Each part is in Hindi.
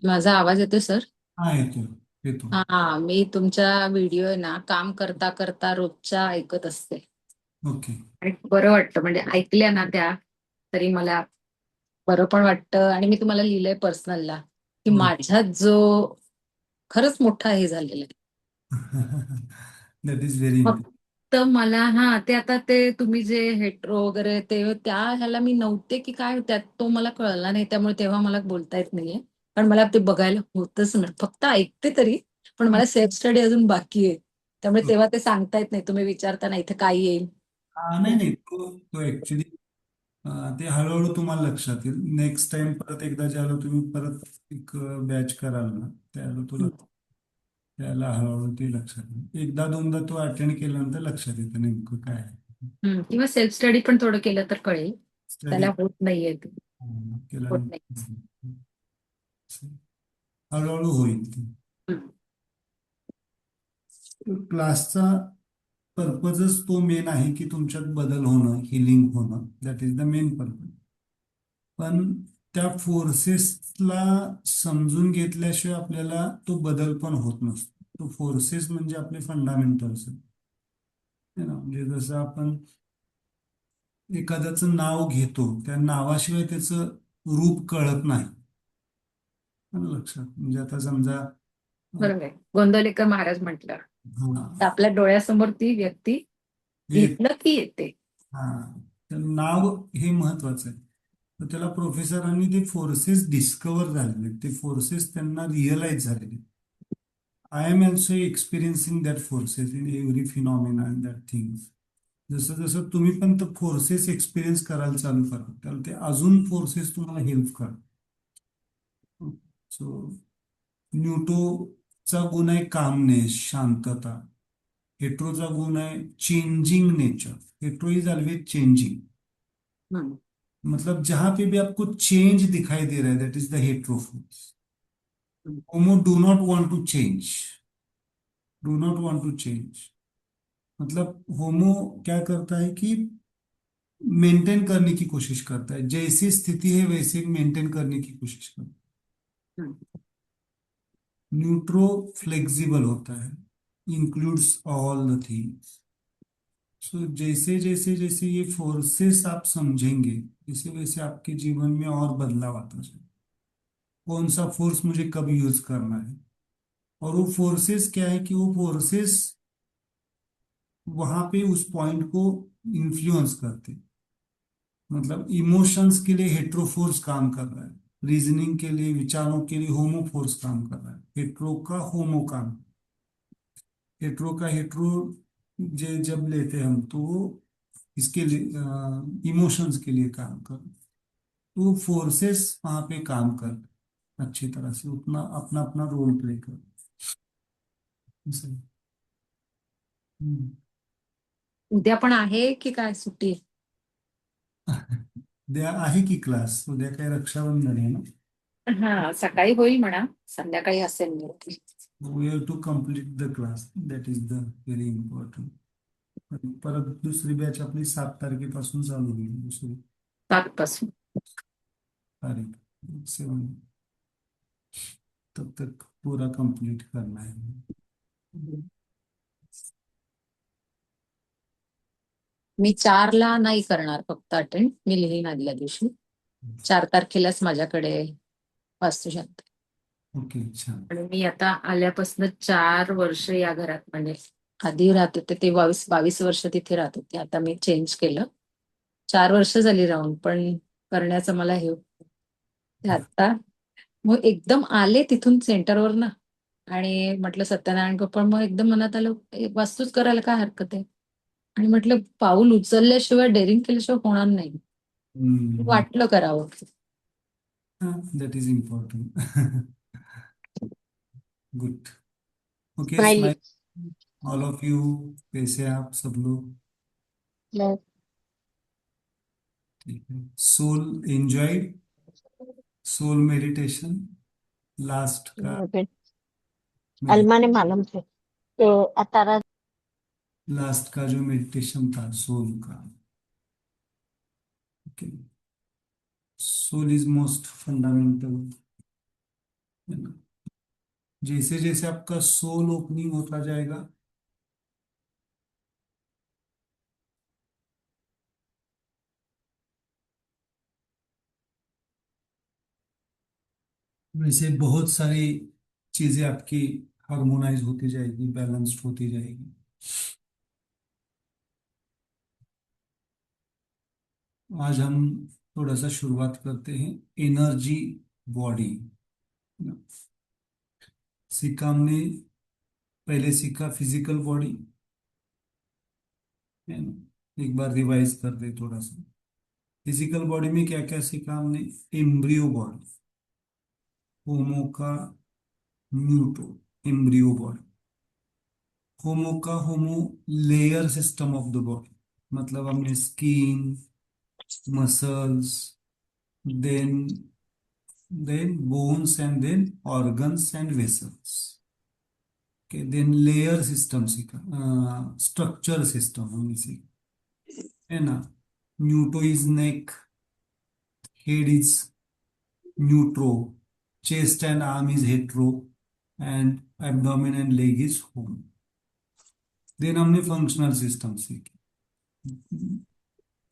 माझा आवाज येतोय सर? हा, येतो येतो. हा, मी तुमच्या व्हिडिओ आहे ना काम करता करता रोजच्या ऐकत असते. ओके. आणि बरं वाटतं म्हणजे ऐकल्या ना त्या तरी मला बरं पण वाटतं. आणि मी तुम्हाला लिहिलंय पर्सनलला की हो. माझ्यात जो खरंच मोठा हे झालेला आहे. That is very important. फक्त मला ते आता ते तुम्ही जे हेट्रो वगैरे ते त्या ह्याला मी नव्हते की काय त्यात तो मला कळला नाही, त्यामुळे तेव्हा मला बोलता येत नाहीये. कारण मला ते बघायला होतच नाही, फक्त ऐकते तरी. पण मला सेल्फ स्टडी अजून बाकी आहे, त्यामुळे तेव्हा ते सांगता येत नाही. तुम्ही विचारताना इथे काय येईल. नाही नाही, तो ऍक्च्युली ते हळूहळू तुम्हाला लक्षात येईल. नेक्स्ट टाइम परत एकदा ज्याला तुम्ही परत एक बॅच कराल ना, त्याला हम्म. त्याला हळूहळू ते लक्षात येईल. एकदा दोनदा तो अटेंड केल्यानंतर लक्षात येतं नेमकं काय आहे. किंवा सेल्फ स्टडी पण थोडं केलं तर कळेल. स्टडी त्याला होत नाहीये ते. होत नाही. केल्यानंतर हळूहळू होईल ते. हम्म. क्लासचा पर्पजच तो मेन आहे की तुमच्यात बदल होणं, हिलिंग होणं. That is the main purpose. पण त्या फोर्सेसला समजून घेतल्याशिवाय आपल्याला तो बदल पण होत नसतो. तो फोर्सेस म्हणजे आपले फंडामेंटल्स आहे ना. म्हणजे जसं आपण एखाद्याचं नाव घेतो, त्या नावाशिवाय त्याचं रूप कळत नाही. आलं लक्षात? म्हणजे आता समजा अं, बरोबर आहे. गोंदवलेकर महाराज म्हटलं हा, तर आपल्या डोळ्यासमोर ती व्यक्ती हे घेतलं की येते. हा, तर नाव हे महत्वाचं आहे. तर त्याला प्रोफेसरांनी ते फोर्सेस डिस्कवर झालेले, ते फोर्सेस त्यांना रिअलाइज झालेले. I am also experiencing that forces in every phenomena and that things. जसं जसं तुम्ही पण तर फोर्सेस एक्सपिरियन्स करायला चालू करा, त्याला ते अजून फोर्सेस तुम्हाला हेल्प करा. सो न्यूटोचा गुण आहे कामनेस, शांतता. हेट्रोचा गुण आहे changing nature. Hetero is always changing. Hmm. मतलब जहां पे भी आपको चेंज दिखाई दे रहा है, that is the hetero force. Hmm. Homo do not want to change, do not want to change. मतलब होमो क्या करता है कि मेंटेन करने की कोशिश करता है, जैसी स्थिति है वैसे मेंटेन करने की कोशिश करता हम्म. है. न्यूट्रो फ्लेक्सिबल होता है, इंक्लूड्स ऑल द थिंग्स. सो जैसे जैसे जैसे ये फोर्सेस आप समझेंगे, वैसे वैसे आपके जीवन में और बदलाव आता जाए. कौन सा फोर्स मुझे कब यूज करना है. और वो फोर्सेस क्या है कि वो फोर्सेस वहां पे उस पॉइंट को इन्फ्लुएंस करते हैं. मतलब इमोशंस के लिए हेट्रो फोर्स काम कर रहा है, रीजनिंग के लिए, विचारों के लिए होमो फोर्स काम कर रहा है. हेट्रो का होमो काम, हेट्रो का हेट्रो जब लेते हैं हम, तो वो इसके लिए इमोशंस के लिए काम कर. तो फोर्सेस वहां पे काम कर अच्छी तरह से उतना अपना अपना रोल प्ले कर. उद्या पण आहे की काय सुट्टी? उद्या आहे की क्लास. उद्या काय रक्षाबंधन आहे ना. हा, सकाळी होईल म्हणा, संध्याकाळी असेल मी. We have to complete the class, that is the very important. परत दुसरी बॅच आपली 7 तारखेपासून चालू होईल. दुसरी 7 पासून. तारीख 7, तब तक पूरा कंप्लीट करना है. मी 4ला नाही करणार, फक्त अटेंड मी लिहीन आदल्या दिवशी. 4 तारखेलाच माझ्याकडे वास्तुशांती. ओके, छान. आणि मी आता आल्यापासून 4 वर्ष या घरात, म्हणजे आधी राहत होते ते 22 22 वर्ष तिथे राहत होते, आता मी चेंज केलं. 4 वर्ष झाली राहून पण करण्याचं मला हे ते आता मग एकदम आले तिथून सेंटरवर ना. आणि म्हटलं सत्यनारायण पण मग एकदम मनात आलं वास्तूच करायला काय हरकत आहे. आणि म्हटलं पाऊल उचलल्याशिवाय, डेअरिंग केल्याशिवाय होणार नाही. वाटलं करावं. That is important. Good. Okay, नाही. Smile all of you. कैसे हैं आप सब लोग? ठीक है. Soul enjoyed soul meditation, last का Alma ne मालूम थे तो अतारा लास्ट का जो मेडिटेशन था सोल का. Okay. Soul is most fundamental. है ना। जैसे जैसे आपका सोल ओपनिंग होता जाएगा, वैसे बहुत सारी चीजें आपकी हार्मोनाइज होती जाएगी, बैलेंस्ड होती जाएगी। आज हम थोड़ा सा शुरुआत करते हैं एनर्जी बॉडी। सीखा हमने, पहले सीखा फिजिकल बॉडी, है ना। एक बार रिवाइज कर दे थोड़ा सा। फिजिकल बॉडी में क्या क्या सीखा हमने? एम्ब्रियो बॉडी, होमो का न्यूटो, एम्ब्रियो बॉडी। होमो का homo, layer system of the body, मतलब हमने skin, muscles, then bones, and then organs and vessels. Okay, then layer system सीखा, स्ट्रक्चर सिस्टम हमने सीखा, है ना। Neutro is neck, head is neutro, chest and arm is hetero, and abdomen and leg is home. Then हमने फंक्शनल सिस्टम सीखी।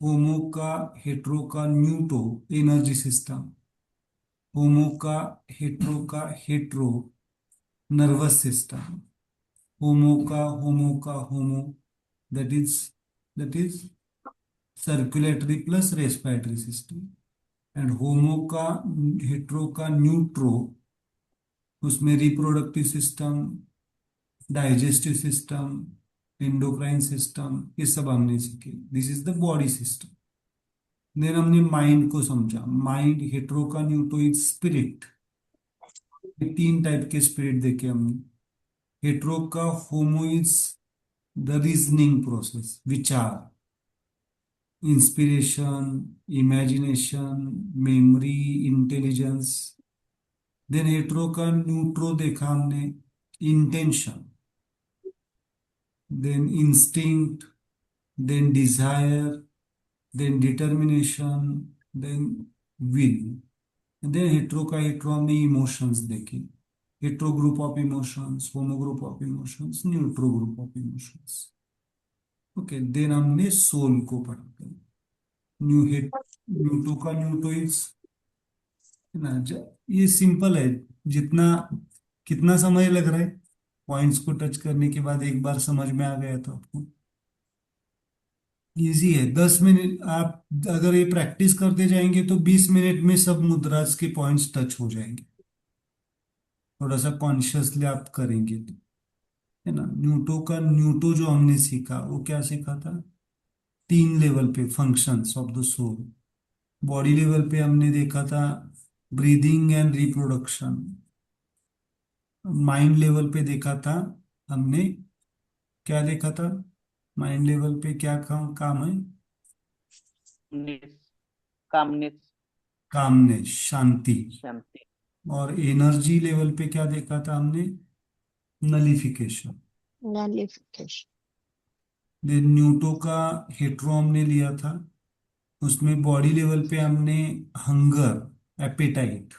होमो का, हेट्रो का न्यूटो, एनर्जी सिस्टम। होमो का hetero, nervous system. Homo, that is circulatory plus respiratory system। And homo का, हेट्रो का न्यूट्रो, उसमें reproductive system, digestive system, endocrine system, ये सब हमने सीखे। This is the body system. Then हमने माइंड को समझा। माइंड, हेट्रो का न्यूट्रो इज स्पिरिट। तीन टाइप के स्पिरिट देखे हमने। हेट्रो का homo is the reasoning process, विचार, inspiration, imagination, memory, intelligence. Then hetero का न्यूट्रो देखा हमने, intention, then instinct, then desire, then determination, then will. Then hetero हमने इमोशंस देखे। Hetero group of emotions, homo group of emotions, neutro group of emotions. Okay, then हमने सोल को पढ़ा। न्यू हेट न्यूटो का न्यूटो इज, है ना। ये सिंपल है। जितना, कितना समय लग रहा है पॉइंट्स को टच करने के बाद? एक बार समझ में आ गया तो आपको इजी है। 10 मिनट आप अगर ये प्रैक्टिस करते जाएंगे तो 20 मिनट में सब मुद्राज के पॉइंट्स टच हो जाएंगे। थोड़ा सा कॉन्शियसली आप करेंगे तो, है ना। न्यूटो का न्यूटो जो हमने सीखा वो क्या सीखा था? 3 लेवल पे functions of the soul. Body level पे हमने देखा था breathing and reproduction. Mind level पे देखा था हमने, क्या देखा था? माइंड लेवल पे क्या काम है? कामनेस, कामनेस, कामनेस, शांति। शांति। और एनर्जी लेवल पे क्या देखा था हमने? नलिफिकेशन। नलिफिकेशन। देन न्यूटो का हेट्रो हमने लिया था, उसमें बॉडी लेवल पे हमने हंगर, एपेटाइट,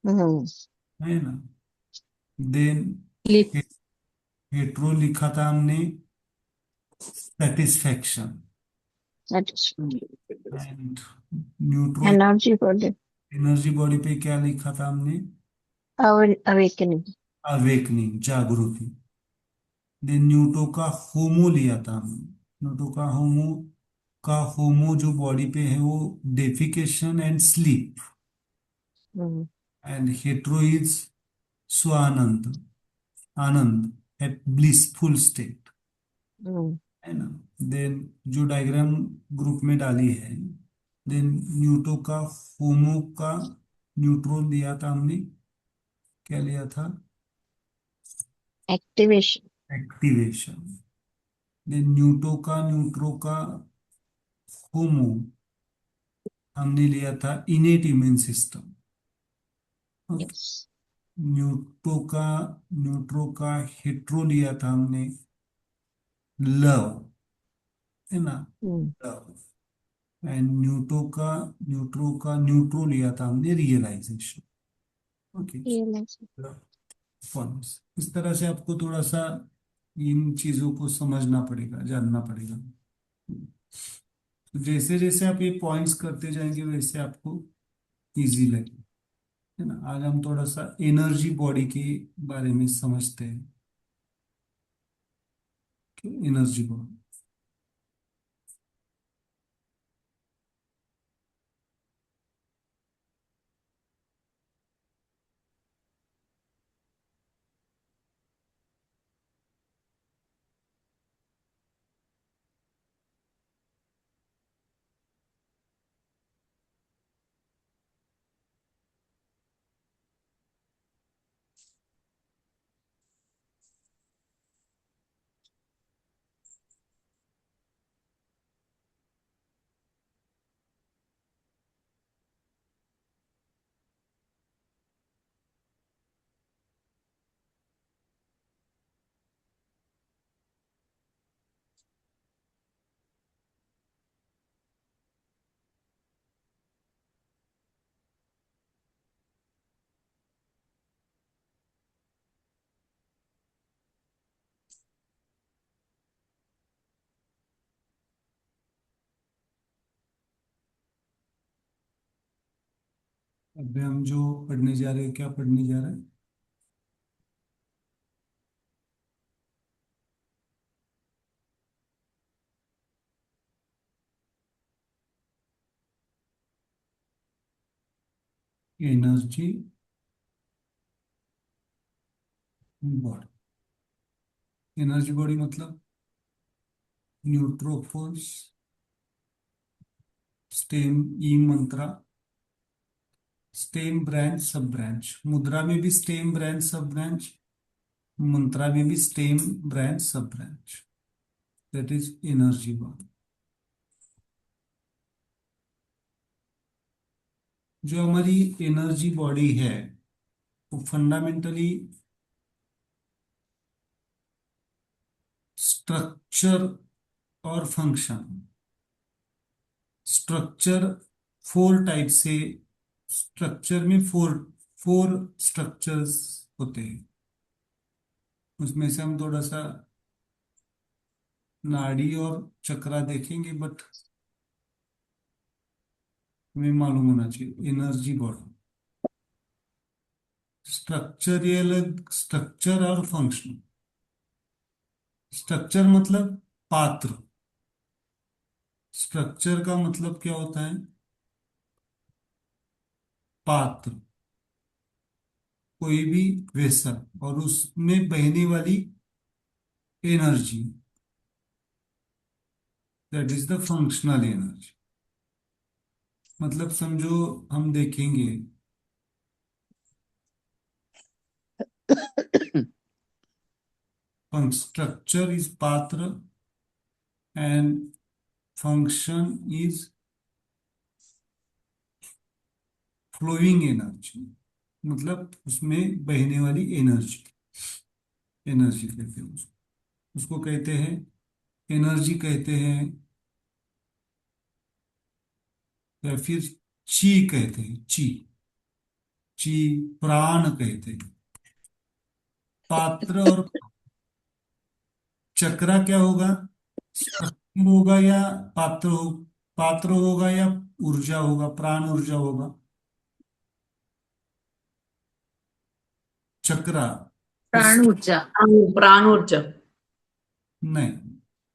हम्म। है ना। देन लिप हेट्रो लिखा था हमने satisfaction. And neutro, energy body, energy body पे क्या लिखा था हमने? अवेकनिंग। अवेकनिंग, जागृति। देन न्यूटो का होमो लिया था हमने। न्यूटो का होमो जो बॉडी पे है वो defecation and sleep. And hetero is स्वानंद, आनंद, एट ब्लिसफुल स्टेट, है ना। देन जो डायग्राम ग्रुप में डाली है, देन न्यूटो का होमो का न्यूट्रो लिया था हमने, क्या लिया था? एक्टिवेशन। एक्टिवेशन। देन न्यूटो का न्यूट्रो का होमो हमने लिया था इनेट इम्यून सिस्टम। यस। न्यूट्रो का हेट्रो लिया था हमने, लव, है ना, लव। एंड न्यूट्रो का न्यूट्रो लिया था हमने, रियलाइजेशन। Okay, EMS. फॉर्म्स इस तरह से आपको थोड़ा सा इन चीजों को समझना पड़ेगा, जानना पड़ेगा। तो जैसे जैसे आप ये पॉइंट्स करते जाएंगे वैसे आपको इजी लगेगा, है ना। आज हम थोड़ा सा एनर्जी बॉडी के बारे में समझते हैं कि एनर्जी बॉडी। अभी हम जो पढ़ने जा रहे हैं, क्या पढ़ने जा रहे हैं? Energy body. एनर्जी बॉडी मतलब न्यूट्रोफिल्स, स्टेम, ई मंत्रा, स्टेम ब्रांच, सब ब्रांच। मुद्रा में भी स्टेम ब्रांच सब ब्रांच, मंत्रा में भी स्टेम ब्रांच सब branch. That is energy body. जो हमारी एनर्जी बॉडी है वो फंडामेंटली स्ट्रक्चर और फंक्शन। स्ट्रक्चर फोर टाइप से, स्ट्रक्चर में फोर फोर स्ट्रक्चर्स होते हैं। उसमें से हम थोड़ा सा नाड़ी और चक्रा देखेंगे, बट हमें मालूम होना चाहिए एनर्जी बॉडी। स्ट्रक्चर ये अलग, स्ट्रक्चर और फंक्शन। स्ट्रक्चर मतलब पात्र। स्ट्रक्चर का मतलब क्या होता है? पात्र, कोई भी वेसल और उसमें बहने वाली energy, that is the functional energy. मतलब समझो, हम देखेंगे स्ट्रक्चर इज पात्र and function is flowing energy, मतलब उसमें बहने वाली एनर्जी। एनर्जी कहते हैं उसको, उसको कहते हैं एनर्जी कहते हैं, या फिर ची कहते हैं। ची, ची प्राण कहते हैं। पात्र और चक्रा क्या होगा? स्ट्रक्चर होगा या पात्र हो? पात्र होगा या ऊर्जा होगा, प्राण ऊर्जा होगा? चक्रा प्राण इस, ऊर्जा। प्राण ऊर्जा। नहीं,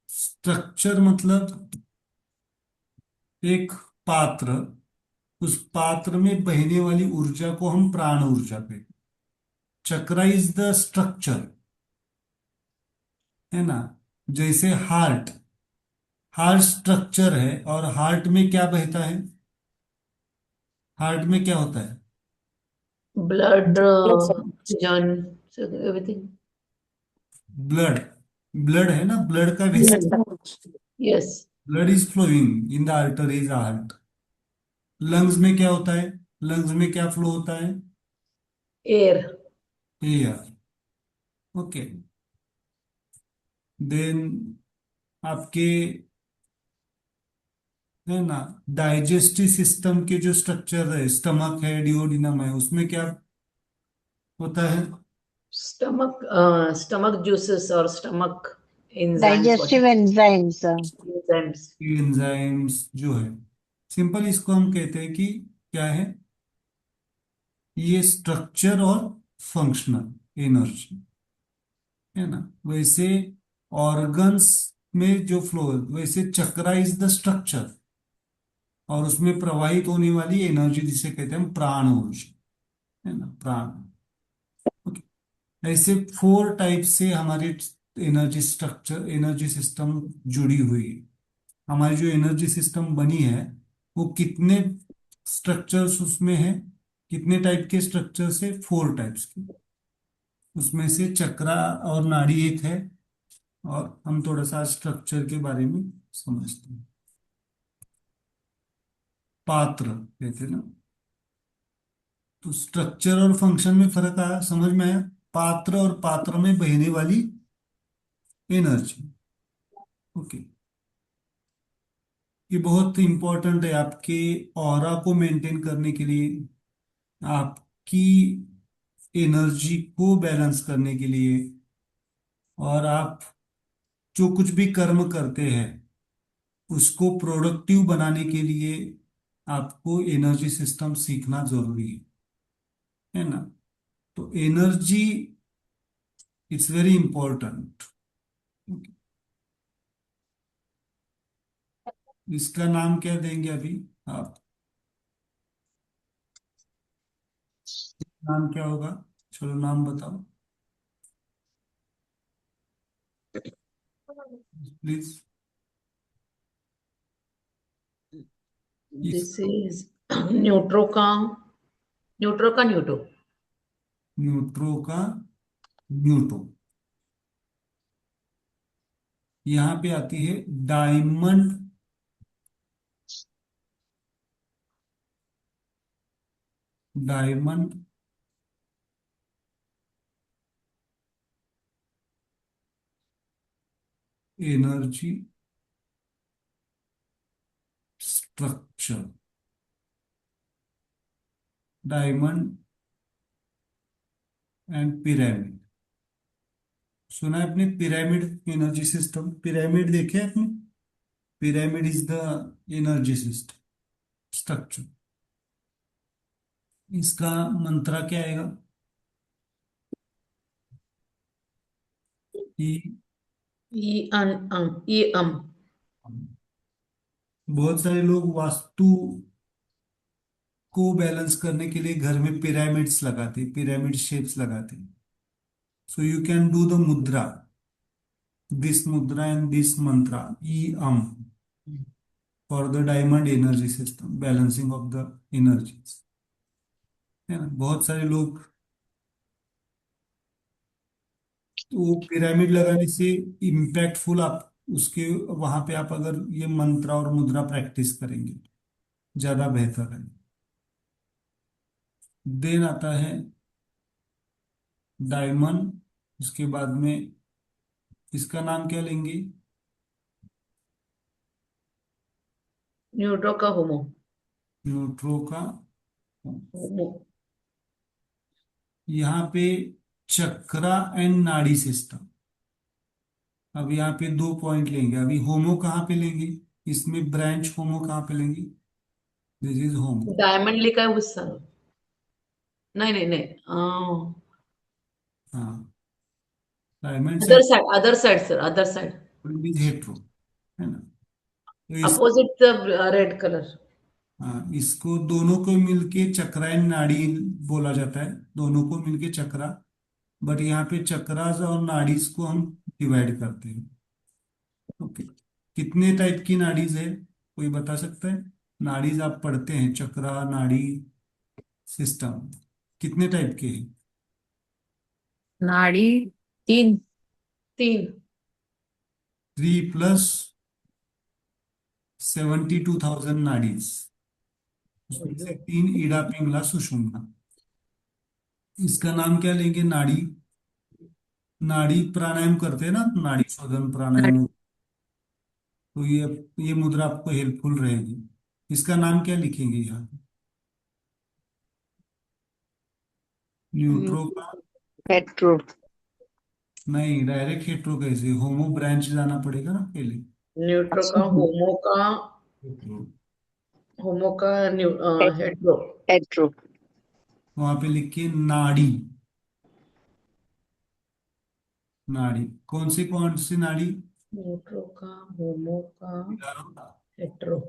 स्ट्रक्चर मतलब एक पात्र, उस पात्र में बहने वाली ऊर्जा को हम प्राण ऊर्जा कहते हैं। चक्रा इज द स्ट्रक्चर, है ना। जैसे हार्ट, हार्ट स्ट्रक्चर है और हार्ट में क्या बहता है? हार्ट में क्या होता है? Blood, oxygen, everything. Blood, blood है ना, ब्लड का vessel. Yes. Blood is flowing in the arteries heart. Lungs में क्या होता है? लंग्स में क्या फ्लो होता है? एयर। एयर। ओके, देन आपके, है ना, डाइजेस्टिव सिस्टम के जो स्ट्रक्चर है, स्टमक है, डिओडिनम है, उसमें क्या होता है? stomach juices or stomach enzymes, digestive enzymes enzymes. Enzymes जो है, सिंपल इसको हम कहते हैं कि क्या है, ये स्ट्रक्चर और फंक्शनल एनर्जी है ना। वैसे ऑर्गन्स में जो फ्लो, वैसे चक्रा इज द स्ट्रक्चर और उसमें प्रवाहित होने वाली एनर्जी जिसे कहते हैं हम प्राण ऊर्जा, है ना, प्राण। ओके। ऐसे 4 टाइप से हमारी एनर्जी स्ट्रक्चर, एनर्जी सिस्टम जुड़ी हुई है। हमारी जो एनर्जी सिस्टम बनी है वो कितने स्ट्रक्चर्स उसमें है, कितने टाइप के स्ट्रक्चर्स है? 4 टाइप्स के। उसमें से चक्रा और नाड़ी एक है, और हम थोड़ा सा स्ट्रक्चर के बारे में समझते हैं। पात्र कहते हैं ना, तो स्ट्रक्चर और फंक्शन में फर्क आया, समझ में आया? पात्र और पात्र में बहने वाली एनर्जी। ओके। ये बहुत इंपॉर्टेंट है आपके ऑरा को मेंटेन करने के लिए, आपकी एनर्जी को बैलेंस करने के लिए, और आप जो कुछ भी कर्म करते हैं उसको प्रोडक्टिव बनाने के लिए आपको एनर्जी सिस्टम सीखना जरूरी है ना। तो एनर्जी इट्स वेरी इंपॉर्टेंट। इसका नाम क्या देंगे अभी आप? नाम क्या होगा? चलो नाम बताओ प्लीज। This is न्यूट्रो का न्यूटो. न्यूट्रो का न्यूटो। यहाँ पे आती है diamond diamond energy structure. Diamond and pyramid, सुना है आपने? पिरामिड एनर्जी सिस्टम, पिरामिड देखे आपने? Pyramid is the energy system structure. इसका मंत्र क्या आएगा? कि E बहुत सारे लोग वास्तु को बैलेंस करने के लिए घर में पिरामिड्स लगाते, पिरामिड शेप्स लगाते। So you can do the mudra, this mudra and this mantra E um for the diamond energy system, balancing of the energies, है ना। बहुत सारे लोग, तो पिरामिड लगाने से इम्पैक्टफुल आप उसके वहां पे आप अगर ये मंत्र और मुद्रा प्रैक्टिस करेंगे ज्यादा बेहतर है। देन आता है डायमंड, उसके बाद में इसका नाम क्या लेंगे? न्यूट्रो का होमो. न्यूट्रो का। होमो. यहाँ पे चक्रा एंड नाड़ी सिस्टम। अब यहाँ पे 2 पॉइंट लेंगे। अभी होमो कहाँ पे लेंगे? इसमें ब्रांच होमो कहाँ पे लेंगे? This is homo. डायमंड लिखा है उस साल. नहीं नहीं नहीं. हाँ, डायमंड से other side sir, other side. Is hetero, है ना। तो इस, अपोजिट द रेड कलर. हाँ, इसको दोनों को मिलके चक्रा एंड नाड़ी बोला जाता है, दोनों को मिलके चक्रा। बट यहाँ पे चक्रास और नाड़ीज को हम डिवाइड करते हैं। ओके। कितने टाइप की नाड़ीज है, कोई बता सकता है? नाड़ीज आप पढ़ते हैं, चक्रा नाड़ी सिस्टम कितने टाइप के हैं? नाड़ी 3। 3. 3 + 72,000 नाड़ीज, उसमें से 3 ईड़ा पिंगला सुषुम्ना। इसका नाम क्या लेंगे? नाड़ी। नाड़ी प्राणायाम करते हैं ना, नाड़ी शोधन प्राणायाम। तो ये मुद्रा आपको हेल्पफुल रहेगी। इसका नाम क्या लिखेंगे यहाँ? न्यूट्रो का हेट्रो नहीं, डायरेक्ट हेट्रो कैसे, होमो ब्रांच जाना पड़ेगा ना पहले। न्यूट्रो का अच्छा हेट्रो। होमो का हेट्रो हेट्रो वहां पे लिखिए नाड़ी। नाड़ी कौन सी नाड़ी? न्यूट्रो का होमो का हेट्रो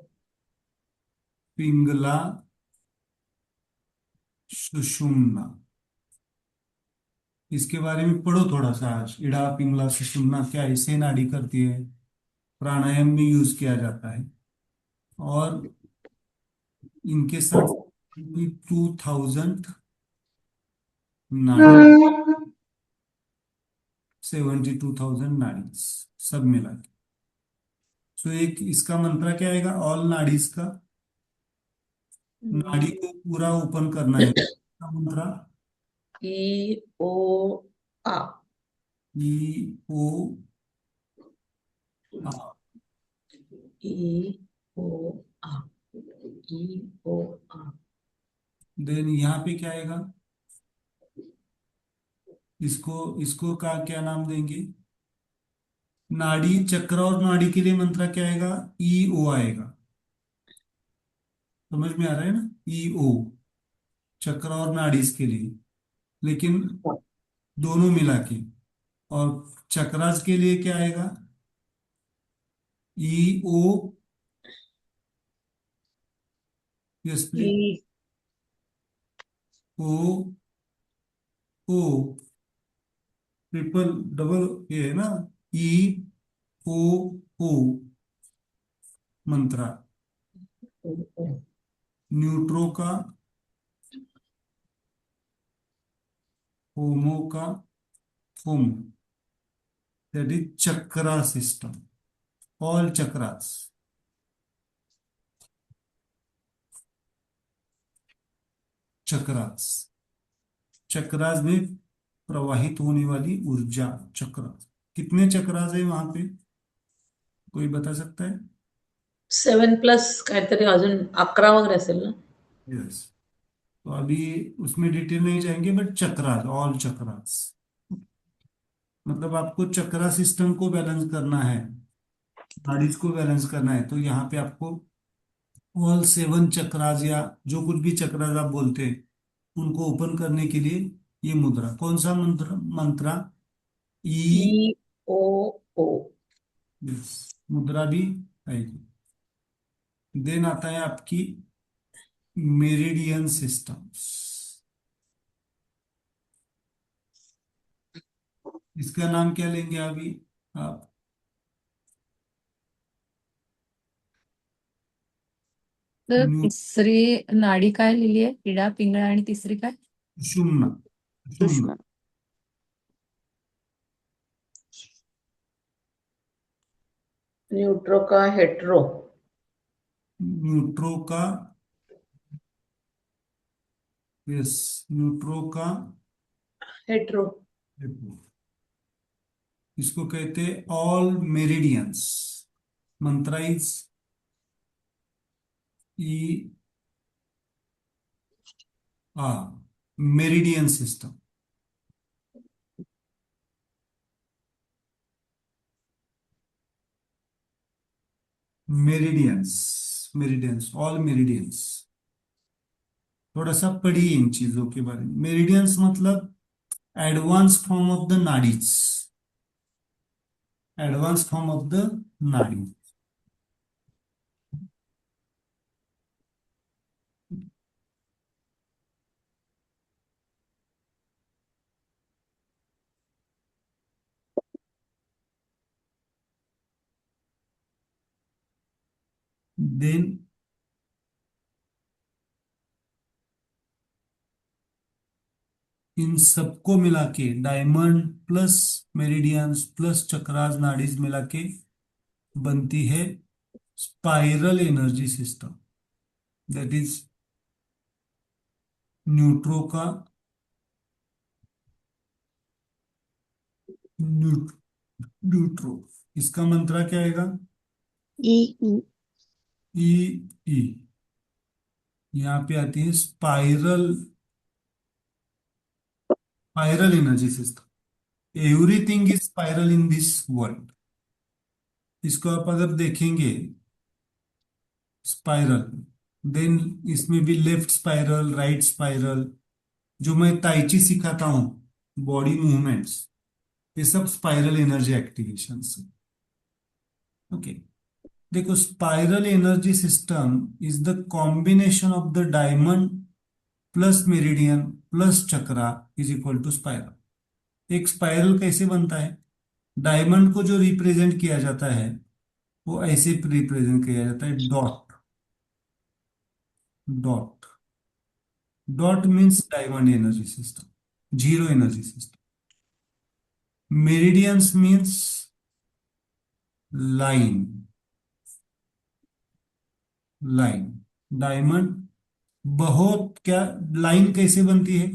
पिंगला सुषुम्ना। इसके बारे में पढ़ो थोड़ा सा आज। इड़ा पिंगला सुषुम्ना क्या ऐसे नाड़ी करती है, प्राणायाम में यूज किया जाता है। और इनके साथ 2000 नाड़ी, 72,000 नाड़ी सब मिला के। तो एक इसका मंत्र क्या आएगा, ऑल नाड़ीज का। नाड़ी को पूरा ओपन करना है, मंत्र ई ओ आ ई ओ आ। ई ओ आ ई ओ आ देन यहाँ पे क्या आएगा, इसको इसको का क्या नाम देंगे? नाड़ी चक्र और नाड़ी के लिए मंत्र क्या आएगा? ई ओ आएगा। समझ में आ रहा है ना? ई ओ चक्र और नाड़ी के लिए, लेकिन दोनों मिला के। और चक्रास के लिए क्या आएगा? E O. Yes E please. O O triple double ये है ना, ई ओ ओ मंत्रा। ओ ओ न्यूट्रो का, होमो का, home, that is chakra system, all chakras. Chakras, chakras में प्रवाहित होने वाली ऊर्जा। चक्रास कितने चक्रास है वहां पे, कोई बता सकता है? 7+ काहीतरी अजून 11 वगैरे असेल ना. यस। तो अभी उसमें डिटेल नहीं जाएंगे, बट चक्रास, ऑल चक्रास। मतलब आपको चक्रा सिस्टम को बैलेंस करना है, बॉडीज को बैलेंस करना है, तो यहाँ पे आपको ऑल 7 चक्रास, या जो कुछ भी चक्रास आप बोलते हैं, उनको ओपन करने के लिए ये मुद्रा। कौन सा मंत्र? मंत्रा ई ई। ओ ओ यस, मुद्रा भी आएगी। देन आता है आपकी मेरिडियन सिस्टम्स। इसका नाम क्या लेंगे अभी आप? तर न्यू तिसरी नाडी काय लिहिली आहे? इडा पिंगळा आणि तिसरी काय? सुषुम्ना। सुषुम्ना। सुषमा न्यूट्रो का हेट्रो न्यूट्रो का, यस, न्यूट्रो का हेट्रो इसको कहते हैं ऑल मेरिडियंस। मंत्राइज E ah meridian system. Meridians, meridians, all meridians. थोड़ा सा पढ़िए इन चीजों के बारे में। मेरिडियंस मतलब advance form of the nadis, advance form of the nadi. Then इन सबको मिला के, diamond plus meridians plus chakras nadis मिला के बनती है spiral energy system. That is neutro का, न्यूट्रो। इसका मंत्र क्या आएगा? ई ई ई ई। यहाँ पे आती है spiral spiral energy system, everything is spiral in this world. इसको आप अगर देखेंगे स्पाइरल, देन इसमें भी लेफ्ट स्पाइरल, राइट स्पाइरल, जो मैं ताइची सिखाता हूं, बॉडी मूवमेंट्स, ये सब स्पाइरल एनर्जी एक्टिवेशन से। ओके, देखो spiral energy system is the combination of the diamond plus meridian plus chakra is equal to spiral. एक स्पाइरल कैसे बनता है? डायमंड को जो रिप्रेजेंट किया जाता है वो ऐसे रिप्रेजेंट किया जाता है, dot dot dot means diamond energy system, zero energy system. Meridians means line, line diamond, बहुत क्या, लाइन कैसे बनती है?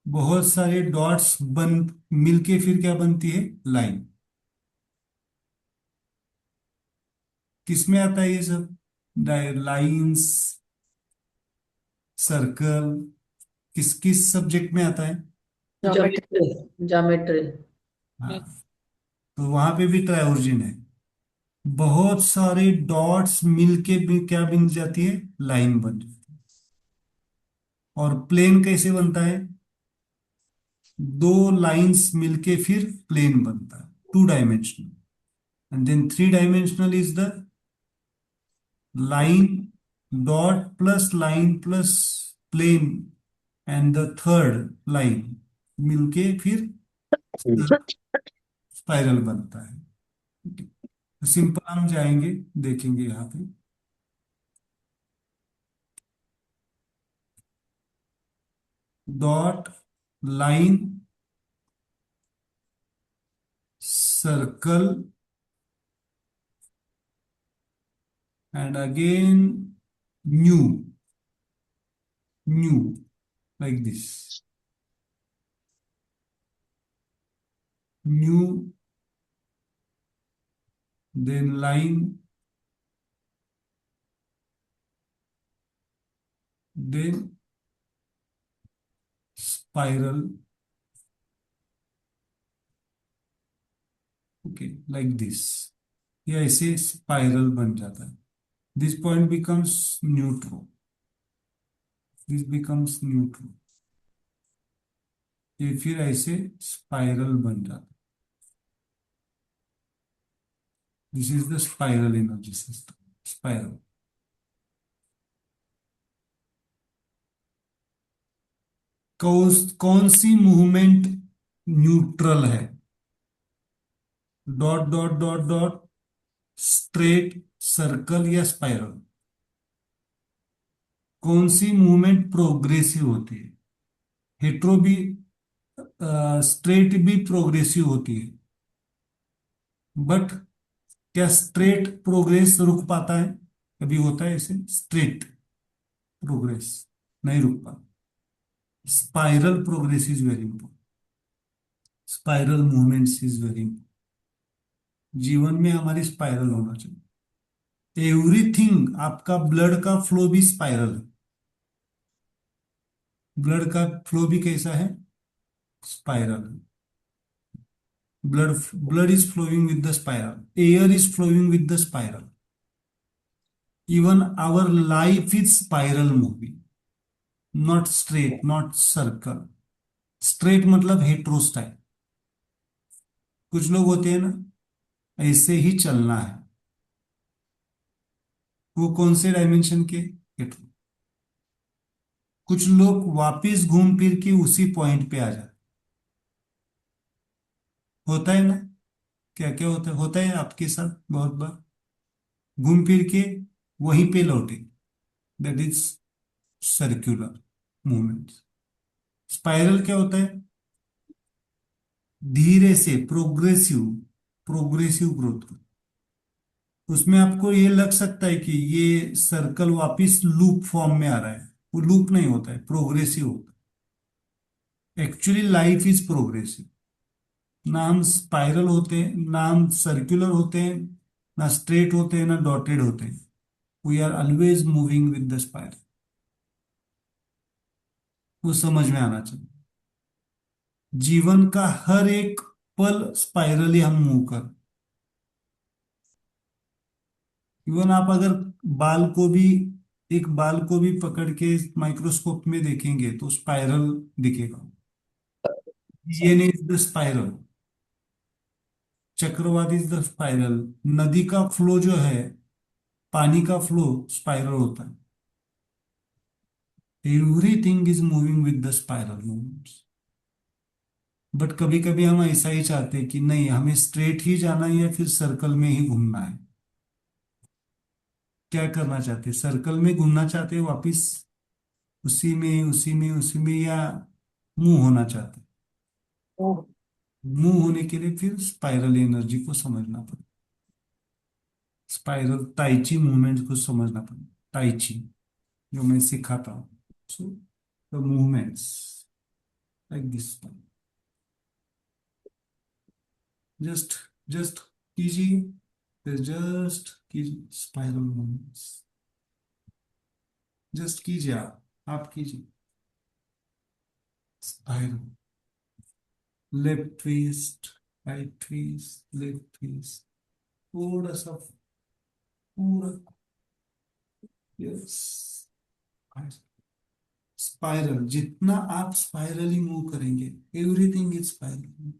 बहुत सारे डॉट्स बन मिलके फिर क्या बनती है? लाइन। किसमें आता है ये सब? लाइंस, सर्कल, किस किस सब्जेक्ट में आता है? ज्योमेट्री। ज्योमेट्री। हाँ, तो वहां पे भी ट्राइवर्जन है, बहुत सारे डॉट्स मिलके भी क्या बन जाती है? लाइन बन जाती है। और प्लेन कैसे बनता है? दो लाइंस मिलके फिर प्लेन बनता है, two dimensional. And then three dimensional is the line, dot plus line plus plane, and the third line मिलके फिर स्पाइरल बनता है। सिंपल हम जाएंगे, देखेंगे यहाँ पे। Dot, line, circle, and again new, new, like this, new, then line, then spiral, okay, like this। ये ऐसे स्पाइरल बन जाता है। This point becomes neutro, this becomes neutro, ये फिर ऐसे स्पाइरल बन जाता है। This is the spiral energy system, spiral. कौन सी मूवमेंट न्यूट्रल है? Dot dot dot dot, straight, circle या स्पाइरल? कौन सी मूवमेंट प्रोग्रेसिव होती है? हेट्रो भी, स्ट्रेट भी प्रोग्रेसिव होती है, बट क्या स्ट्रेट प्रोग्रेस रुक पाता है? कभी होता है ऐसे स्ट्रेट प्रोग्रेस नहीं रुक पाता। Spiral progress is very important, spiral movements is very important. जीवन में हमारी स्पाइरल होना चाहिए। एवरीथिंग, आपका ब्लड का फ्लो भी स्पाइरल है। ब्लड का फ्लो भी कैसा है? Spiral. Blood is flowing with the spiral, air is flowing with the spiral. Even our life is spiral moving, not straight, not circle। Straight मतलब हेट्रो स्टाइल। कुछ लोग होते हैं ना, ऐसे ही चलना है, वो कौन से डायमेंशन के? हेट्रो। कुछ लोग वापिस घूम फिर के उसी पॉइंट पे आ जाते, होता है ना? क्या क्या होता है आपके साथ बहुत बार, घूम फिर के वहीं पे लौटे, that is circular movement. Spiral क्या होता है? धीरे से प्रोग्रेसिव, प्रोग्रेसिव ग्रोथ। उसमें आपको ये लग सकता है कि ये सर्कल वापिस लूप फॉर्म में आ रहा है, वो लूप नहीं होता है, प्रोग्रेसिव होता है। Actually life is progressive. ना हम स्पाइरल होते हैं, ना हम सर्कुलर होते हैं, ना स्ट्रेट होते हैं, ना डॉटेड होते हैं। We are always moving with the spiral. वो समझ में आना चाहिए। जीवन का हर एक पल स्पाइरली हम मूव कर। इवन आप अगर बाल को भी एक बाल को भी पकड़ के माइक्रोस्कोप में देखेंगे तो स्पाइरल दिखेगा। डीएनए इज द स्पाइरल, चक्रवात इज द स्पाइरल। नदी का फ्लो जो है, पानी का फ्लो स्पाइरल होता है। Everything is moving with the spiral movements. But कभी कभी हम ऐसा ही चाहते हैं कि नहीं, हमें स्ट्रेट ही जाना है या फिर सर्कल में ही घूमना है। क्या करना चाहते हैं? सर्कल में घूमना चाहते हैं वापिस उसी में, या मूव होना चाहते हैं? ओह, मूव होने के लिए फिर स्पाइरल एनर्जी को समझना पड़ेगा। स्पाइरल ताइची मूवमेंट को समझना पड़ेगा। ताइची जो मैं सिखाता हूँ, so the movements like this. Just just कीजिए, जस्ट कीजिए स्पाइरल मूवमेंट्स। जस्ट कीजिए, आप कीजिए spiral. Left twist, right twist, left twist, थोड़ा सा पूरा। Yes, spiral. जितना आप स्पाइरली मूव करेंगे, एवरीथिंग इज स्पाइरल।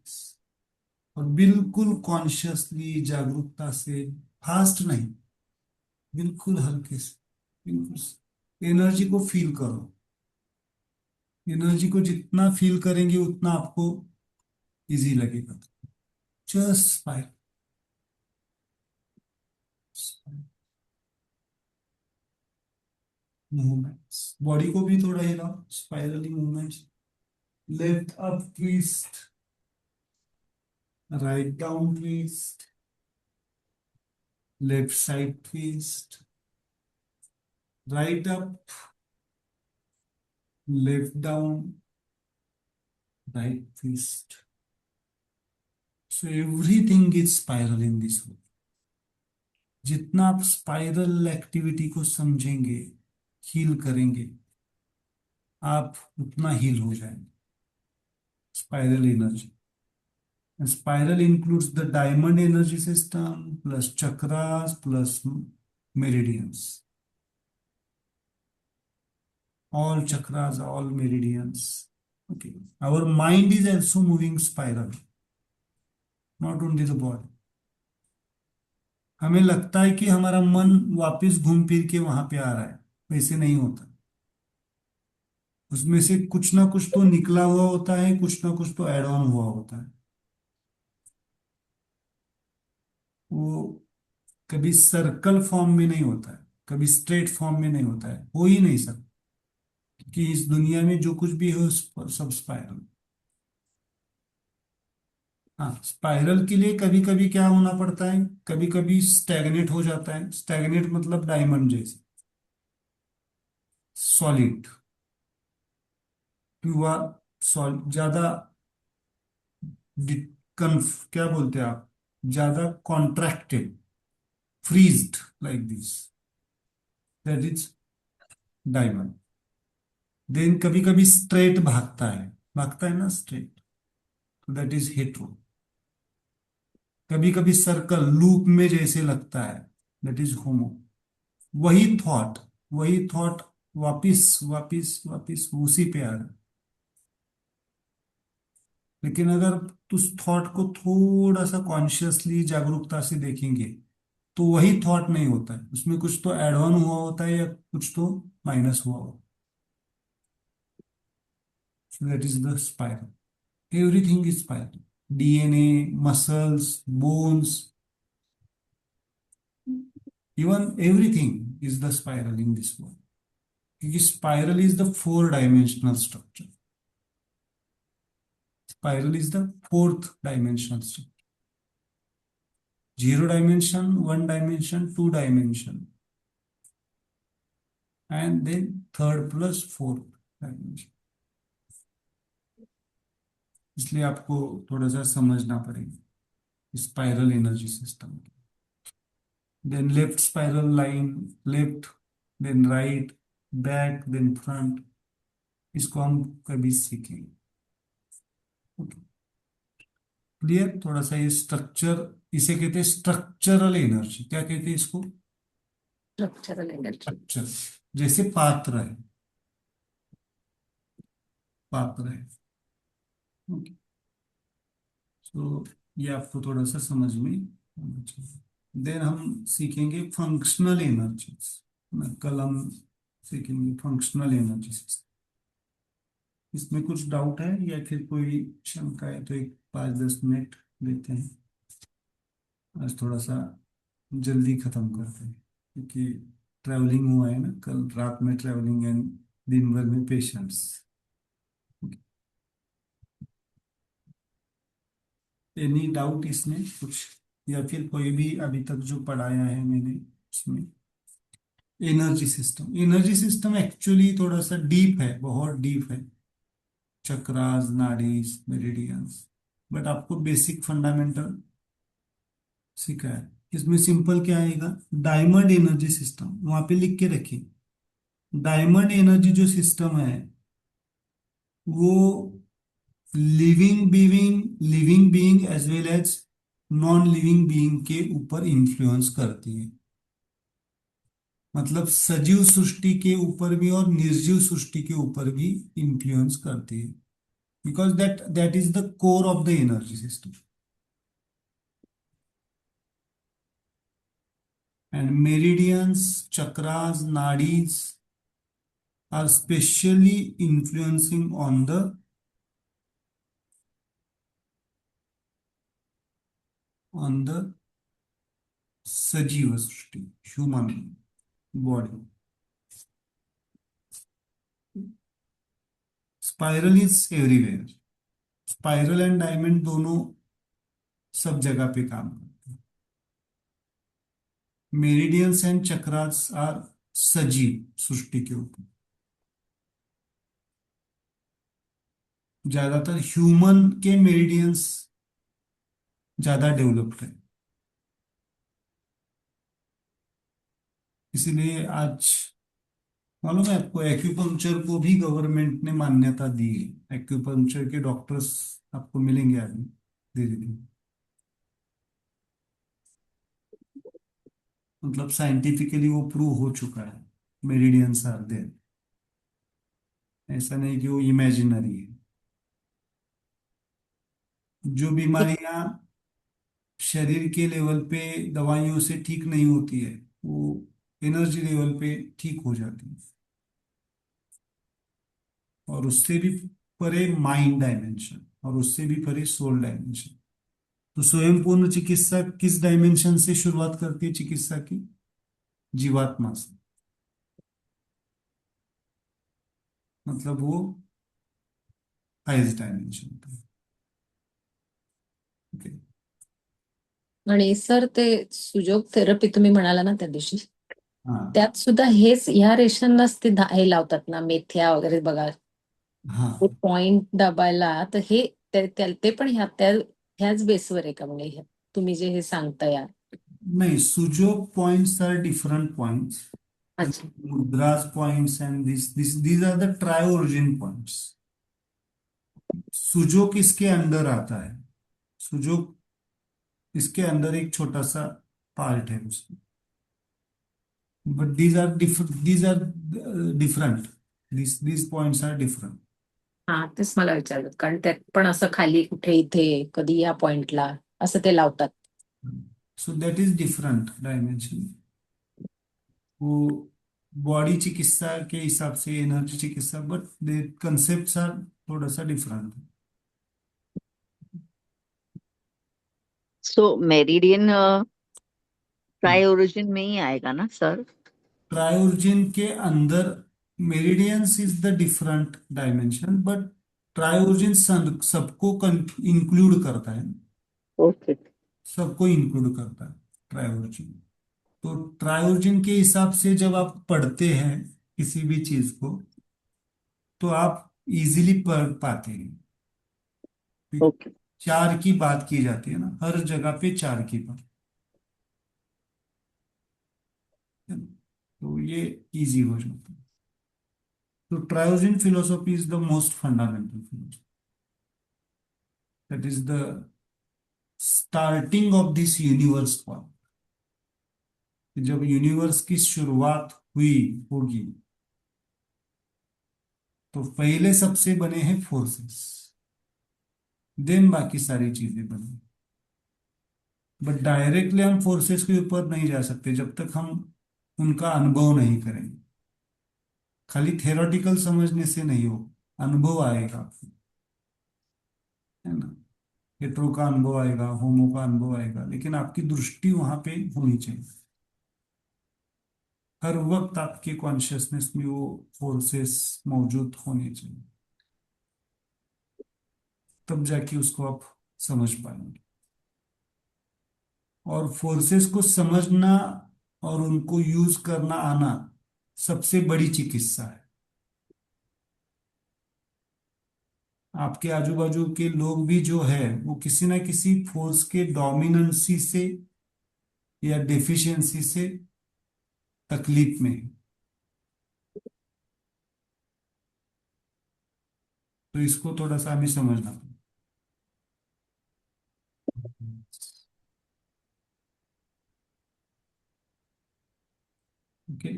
और बिल्कुल कॉन्शियसली, जागरूकता से, फास्ट नहीं, बिल्कुल हल्के से, बिल्कुल एनर्जी को फील करो। एनर्जी को जितना फील करेंगे उतना आपको इजी लगेगा। Just spiral, movements. बॉडी को भी थोड़ा हिलाओ, spirally movements. Left up twist, write down twist, left side twist, right up, left down, right twist. So everything is spiral in this world. जितना आप स्पाइरल एक्टिविटी को समझेंगे, हील करेंगे, आप उतना हील हो जाएंगे। Spiral energy, spiral includes the diamond energy system plus chakras plus meridians. All chakras, all meridians. Okay. Our mind is also moving spiral, not only the body. हमें लगता है कि हमारा मन वापस घूम फिर के वहां पे आ रहा है, वैसे नहीं होता। उसमें से कुछ ना कुछ तो निकला हुआ होता है, कुछ ना कुछ तो ऐड ऑन हुआ होता है। वो कभी सर्कल फॉर्म में नहीं होता है, कभी स्ट्रेट फॉर्म में नहीं होता है, हो ही नहीं सकता। कि इस दुनिया में जो कुछ भी हो सब स्पाइरल। हाँ, स्पाइरल के लिए कभी कभी क्या होना पड़ता है, कभी कभी स्टैग्नेट हो जाता है। स्टैग्नेट मतलब डायमंड जैसे, सॉलिड, युवा, सॉलिड, ज्यादा क्या बोलते हैं आप, ज्यादा contracted, freezed like this, that is diamond. Then कभी कभी स्ट्रेट भागता है ना स्ट्रेट, दैट इज हेट्रो। कभी कभी सर्कल लूप में जैसे लगता है, दैट इज होमो। वही थॉट वापिस वापिस वापिस उसी पे आ रहा है। लेकिन अगर उस थॉट को थोड़ा सा कॉन्शियसली, जागरूकता से देखेंगे तो वही थॉट नहीं होता है, उसमें कुछ तो एड ऑन हुआ होता है या कुछ तो माइनस हुआ होता है। That is the spiral. Everything is spiral. DNA, muscles, bones, even everything is the spiral in this world. क्योंकि spiral is the 4 dimensional structure. Spiral is the 4th dimensional structure. 0 dimension, 1 dimension, 2 dimension, and then third plus fourth dimension. इसलिए आपको थोड़ा सा समझना पड़ेगा spiral energy system. Then left spiral line, left, then right, back, then front, इसको हम कभी सीखेंगे। क्लियर? थोड़ा सा ये स्ट्रक्चर, इसे कहते हैं स्ट्रक्चरल एनर्जी। क्या कहते हैं इसको? Structural energy. स्ट्रक्चर। जैसे पात्र है, पात्र है। ओके, तो ये आपको थोड़ा सा समझ में आना चाहिए। देन हम सीखेंगे फंक्शनल एनर्जीज। कल हम सीखेंगे फंक्शनल एनर्जीज। इसमें कुछ डाउट है या फिर कोई शंका है तो एक 5-10 मिनट लेते हैं। आज थोड़ा सा जल्दी खत्म करते हैं क्योंकि ट्रैवलिंग हुआ है ना, कल रात में ट्रैवलिंग एंड दिन भर में पेशेंट्स। एनी डाउट इसमें कुछ, या फिर कोई भी अभी तक जो पढ़ाया है मैंने उसमें? एनर्जी सिस्टम एक्चुअली थोड़ा सा डीप है, बहुत डीप है। चक्रास, नाड़ीज, मेरिडियंस, बट आपको बेसिक फंडामेंटल सीखा है। इसमें सिंपल क्या आएगा? डायमंड एनर्जी सिस्टम वहां पे लिख के रखिए। डायमंड एनर्जी जो सिस्टम है वो living being as well as non living being के ऊपर इंफ्लुएंस करती है। मतलब सजीव सृष्टि के ऊपर भी और निर्जीव सृष्टि के ऊपर भी इंफ्लुएंस करती है, because that is the core of the energy system. And meridians, chakras, nadis are specially influencing on the sajiva Srishti, human body. Spiral is everywhere. Spiral and diamond दोनों सब जगह पे काम करते हैं। मेरिडियंस एंड चक्रास आर सजीव सृष्टि के ऊपर। ज्यादातर ह्यूमन के मेरिडियंस ज्यादा डेवलप्ड है, इसीलिए आज मालूम है आपको एक्यूपंक्चर को भी गवर्नमेंट ने मान्यता दी है। एक्यूपंक्चर के डॉक्टर्स आपको मिलेंगे अभी धीरे धीरे। मतलब साइंटिफिकली वो प्रूव हो चुका है, मेरिडियंस आर देयर। ऐसा नहीं कि वो इमेजिनरी है। जो बीमारियां शरीर के लेवल पे दवाइयों से ठीक नहीं होती है वो एनर्जी लेवल पे ठीक हो जाती है। और उससे भी परे माइंड डायमेंशन, और उससे भी परे सोल डायमेंशन। तो स्वयं पूर्ण चिकित्सा किस डायमेंशन से शुरुआत करती है चिकित्सा की? जीवात्मा से। मतलब वो हाईएस्ट डायमेंशन पे। ओके। आणि सर ते सुजोग थेरपी तुम्ही म्हणाला ना त्या दिवशी, हाँ त्यात सुद्धा हेच ह्या रेषांनाच ते हे लावतात ना, मेथ्या वगैरे बघा, ते हाँ। पॉइंट दाबायला. तर हे ते पण ह्याच बेसवर आहे का म्हणजे तुम्ही जे हे सांगताय? नहीं, Sujok points are different points. अच्छा. Mudras points and these are the tri origin points. Sujok किसके अंदर आता है? सुजो इसके अंदर एक छोटा सा पार्ट है उसमें, but these are different. These points are different. हा, तेच मला विचारलं, कारण त्यात पण असं खाली कुठे इथे कधी या पॉइंटला असं ते लावतात. So that is different dimension. वो बॉडी चिकित्सा के हिसाब से एनर्जी चिकित्सा, बट द कंसेप्ट्स आर थोड़ा सा different. So meridian tri origin में ही आएगा ना सर? ट्रायोर्जिन के अंदर meridians is the different dimension, but triorigin सबको इंक्लूड करता है। ओके। सबको इंक्लूड करता है ट्रायोर्जिन। तो ट्रायोर्जिन के हिसाब से जब आप पढ़ते हैं किसी भी चीज को तो आप इजीली पढ़ पाते हैं। ओके। चार की बात की जाती है ना, हर जगह पे चार की बात है ना? तो ये इजी हो जाता है। So Triosian philosophy is the most fundamental philosophy. That is the starting of this universe point. जब यूनिवर्स की शुरुआत हुई होगी तो पहले सबसे बने हैं फोर्सेस, देन बाकी सारी चीजें बनी। बट डायरेक्टली हम फोर्सेस के ऊपर नहीं जा सकते जब तक हम उनका अनुभव नहीं करेंगे। खाली थेरोटिकल समझने से नहीं हो, अनुभव आएगा आपको, है ना। हेटेरो का अनुभव आएगा, होमो का अनुभव आएगा, लेकिन आपकी दृष्टि वहां पे होनी चाहिए। हर वक्त आपके कॉन्शियसनेस में वो फोर्सेस मौजूद होने चाहिए, तब जाके उसको आप समझ पाएंगे। और फोर्सेस को समझना और उनको यूज करना आना सबसे बड़ी चिकित्सा है। आपके आजू बाजू के लोग भी जो है वो किसी ना किसी फोर्स के डोमिनेंसी से या डेफिशिएंसी से तकलीफ में है। तो इसको थोड़ा सा हमें समझना पड़ेगा। Okay,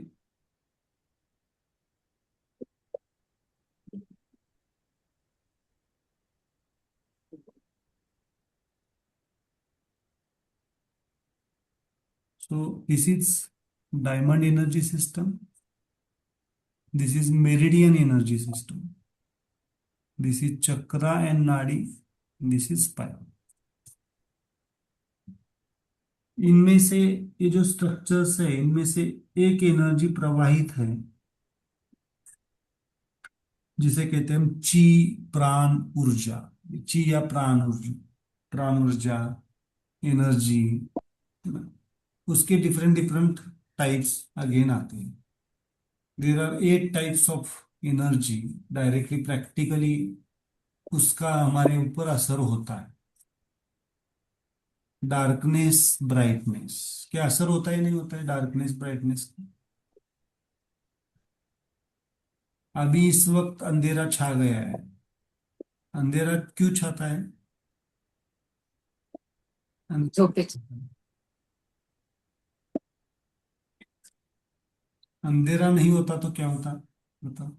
so this is diamond energy system, this is meridian energy system, this is chakra and nadi, this is spiral। इनमें से ये जो स्ट्रक्चर्स है इनमें से एक एनर्जी प्रवाहित है जिसे कहते हैं हम ची प्राण ऊर्जा। ची या प्राण ऊर्जा, प्राण ऊर्जा, एनर्जी, उसके डिफरेंट डिफरेंट टाइप्स अगेन आते हैं। There are 8 types of energy. Directly practically उसका हमारे ऊपर असर होता है। डार्कनेस, ब्राइटनेस, क्या असर होता है नहीं होता है डार्कनेस ब्राइटनेस का? अभी इस वक्त अंधेरा छा गया है। अंधेरा क्यों छाता है? झोपे अंधेरा नहीं होता तो क्या होता, बताओ।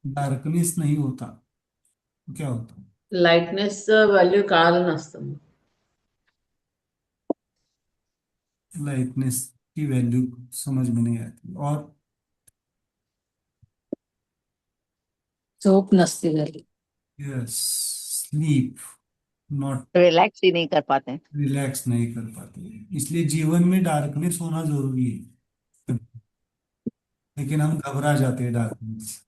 डार्कनेस नहीं होता तो क्या होता? लाईटनेस व्हॅल्यू कळालं नसतं मग. लाइटनेस की वैल्यू समझ में नहीं आती। और झोप नसते झाली। यस, स्लीप, नॉट, रिलैक्स ही नहीं कर पाते हैं। रिलैक्स नहीं कर पाते। इसलिए जीवन में डार्कनेस होना जरूरी है, लेकिन हम घबरा जाते हैं डार्कनेस,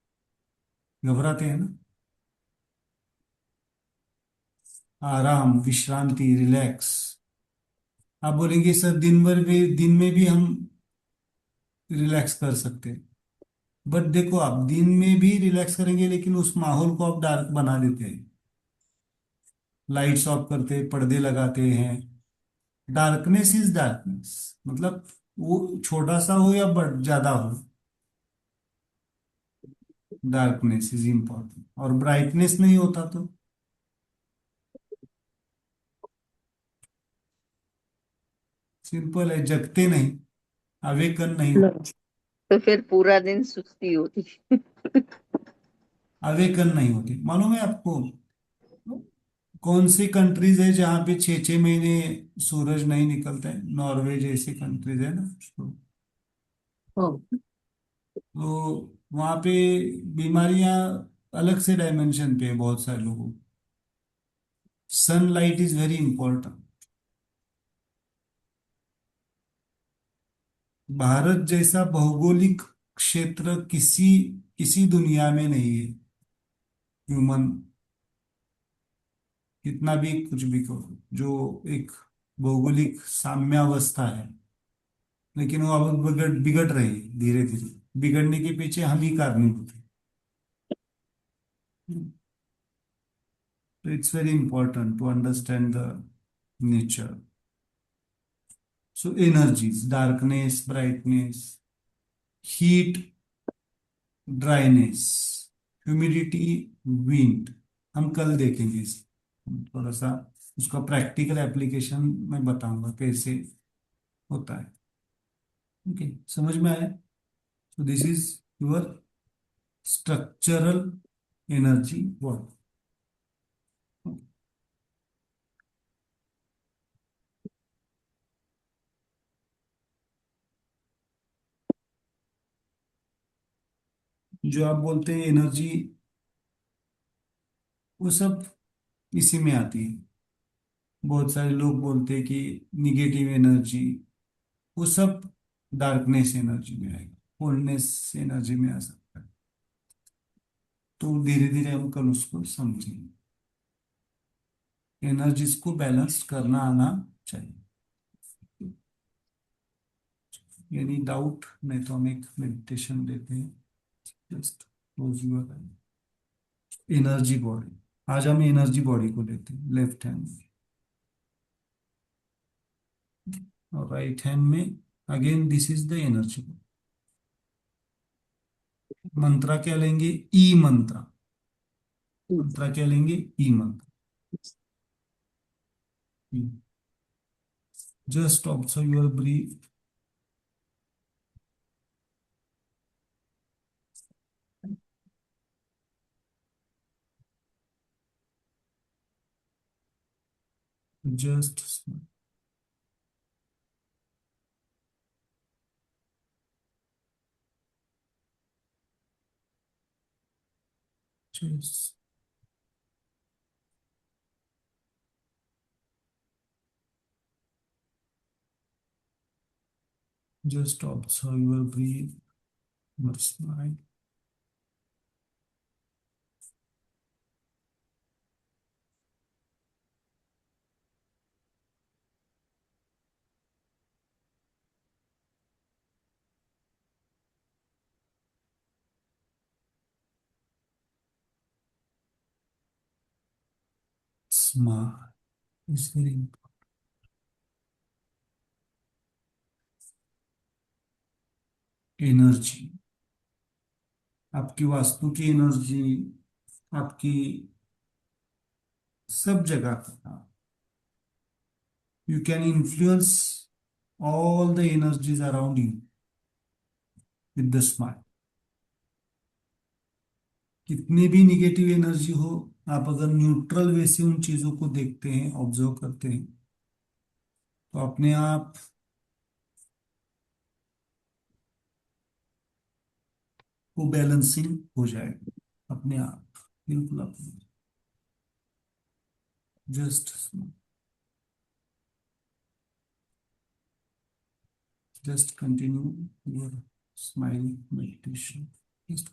घबराते हैं ना। आराम, विश्रांति, रिलैक्स। आप बोलेंगे सर दिन में भी हम रिलैक्स कर सकते हैं। बट देखो, आप दिन में भी रिलैक्स करेंगे लेकिन उस माहौल को आप डार्क बना देते हैं। लाइट्स ऑफ करते हैं, पर्दे लगाते हैं। डार्कनेस इज डार्कनेस, मतलब वो छोटा सा हो या बड़ ज्यादा हो, डार्कनेस इज इम्पोर्टेंट। और ब्राइटनेस नहीं होता तो सिंपल है, जगते नहीं, अवेकन नहीं हो, तो फिर पूरा दिन सुस्ती होती। अवेकन नहीं होती। मालूम है आपको कौन सी कंट्रीज है जहां पे 6 6 महीने सूरज नहीं निकलता है? नॉर्वे जैसी कंट्रीज है ना, हो, तो वहां पे बीमारियां अलग से डायमेंशन पे है बहुत सारे लोगों को। Sunlight is very important. Bharat जैसा भौगोलिक क्षेत्र किसी किसी दुनिया में नहीं है। ह्यूमन कितना भी कुछ भी करो, जो एक भौगोलिक साम्यावस्था है, लेकिन वो अब बिगड़ बिगड़ रही है धीरे धीरे। बिगड़ने के पीछे हम ही कारणीभूत हैं। तो it's very important to understand the nature. So energies, darkness, brightness, heat, dryness, humidity, wind. हम कल देखेंगे थोड़ा सा उसका प्रैक्टिकल एप्लीकेशन मैं बताऊंगा कैसे होता है। ओके, समझ में आया? So this is your structural energy work. जो आप बोलते हैं एनर्जी, वो सब इसी में आती है। बहुत सारे लोग बोलते हैं कि निगेटिव एनर्जी, वो सब डार्कनेस एनर्जी में आएगा, कोल्डनेस एनर्जी में आ सकता है। तो धीरे धीरे हम कल उसको समझेंगे। एनर्जीज को बैलेंस करना आना चाहिए। यानी डाउट नहीं तो हम एक मेडिटेशन देते हैं। Just close your I. Energy body, आज हम एनर्जी बॉडी को लेते हैं लेफ्ट हैंड में, और राइट हैंड में again this is the energy. Mantra क्या लेंगे? ई मंत्रा। मंत्रा क्या लेंगे? E mantra. Just observe your breath. Just just just observe your breath, your smile. Smile is very important. Energy, आपकी वास्तु की एनर्जी, आपकी सब जगह का, you can influence all the energies around you with the smile. कितनी भी निगेटिव एनर्जी हो, आप अगर न्यूट्रल वे से उन चीजों को देखते हैं, ऑब्जर्व करते हैं, तो अपने आप वो बैलेंसिंग हो जाएगा अपने आप, बिल्कुल अपने। Just just continue your smiling meditation. Just